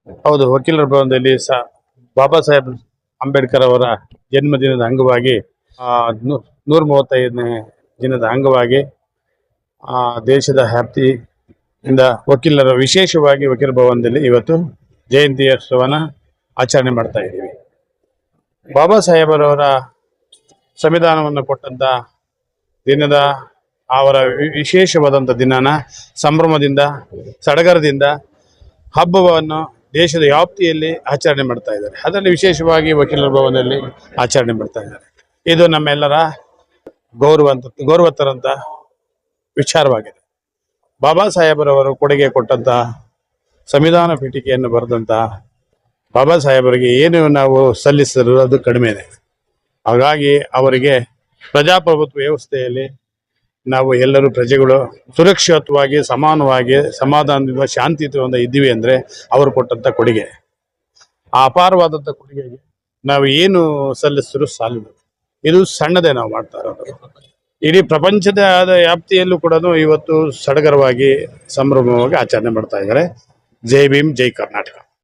ಹೌದು, ವಕೀಲರ ಭವನದಲ್ಲಿ ಬಾಬಾ ಸಾಹೇಬ್ ಅಂಬೇಡ್ಕರ್ ಅವರ ಜನ್ಮದಿನದ ಅಂಗವಾಗಿ 135ನೇ ದಿನದ ಅಂಗವಾಗಿ ದೇಶದ ವ್ಯಾಪ್ತಿಯಿಂದ ವಕೀಲರ ವಿಶೇಷವಾಗಿ ವಕೀಲ ಭವನದಲ್ಲಿ ಇವತ್ತು ಜಯಂತ್ಯೋತ್ಸವನ ಆಚರಣೆ ಮಾಡ್ತಾ ಇದ್ದೀವಿ. ಬಾಬಾ ಸಾಹೇಬರವರ ಸಂವಿಧಾನವನ್ನು ಕೊಟ್ಟಂತ ದಿನದ ಅವರ ವಿಶೇಷವಾದಂಥ ದಿನನ ಸಂಭ್ರಮದಿಂದ ಸಡಗರದಿಂದ ಹಬ್ಬವನ್ನು ದೇಶದ ವ್ಯಾಪ್ತಿಯಲ್ಲಿ ಆಚರಣೆ ಮಾಡ್ತಾ ಇದ್ದಾರೆ. ಅದರಲ್ಲಿ ವಿಶೇಷವಾಗಿ ವಕೀಲರ ಭವನದಲ್ಲಿ ಆಚರಣೆ ಮಾಡ್ತಾ ಇದ್ದಾರೆ. ಇದು ನಮ್ಮೆಲ್ಲರ ಗೌರವತರಂತ ವಿಚಾರವಾಗಿದೆ. ಬಾಬಾ ಸಾಹೇಬರವರು ಕೊಡುಗೆ ಕೊಟ್ಟಂತ ಸಂವಿಧಾನ ಪೀಠಿಕೆಯನ್ನು ಬರೆದಂತ ಬಾಬಾ ಸಾಹೇಬರಿಗೆ ಏನು ನಾವು ಸಲ್ಲಿಸಿದ್ರು ಅದು ಕಡಿಮೆನೆ. ಹಾಗಾಗಿ ಅವರಿಗೆ ಪ್ರಜಾಪ್ರಭುತ್ವ ವ್ಯವಸ್ಥೆಯಲ್ಲಿ ನಾವು ಎಲ್ಲರೂ ಪ್ರಜೆಗಳು ಸುರಕ್ಷಿತವಾಗಿ ಸಮಾನವಾಗಿ ಸಮಾಧಾನದಿಂದ ಶಾಂತಿಯುತದಿಂದ ಇದ್ದೀವಿ ಅಂದರೆ ಅವರು ಕೊಟ್ಟಂತ ಕೊಡುಗೆ, ಆ ಅಪಾರವಾದಂಥ ಕೊಡುಗೆಗೆ ನಾವು ಏನು ಸಲ್ಲಿಸಿದ್ರು ಸಾಲಿಲ್ಲ. ಇದು ಸಣ್ಣದೇ ನಾವು ಮಾಡ್ತಾ ಇರೋದು. ಇಡೀ ಪ್ರಪಂಚದ ವ್ಯಾಪ್ತಿಯಲ್ಲೂ ಕೂಡ ಇವತ್ತು ಸಡಗರವಾಗಿ ಸಂಭ್ರಮವಾಗಿ ಆಚರಣೆ ಮಾಡ್ತಾ ಇದ್ದಾರೆ. ಜೈ ಭೀಮ್, ಜೈ ಕರ್ನಾಟಕ.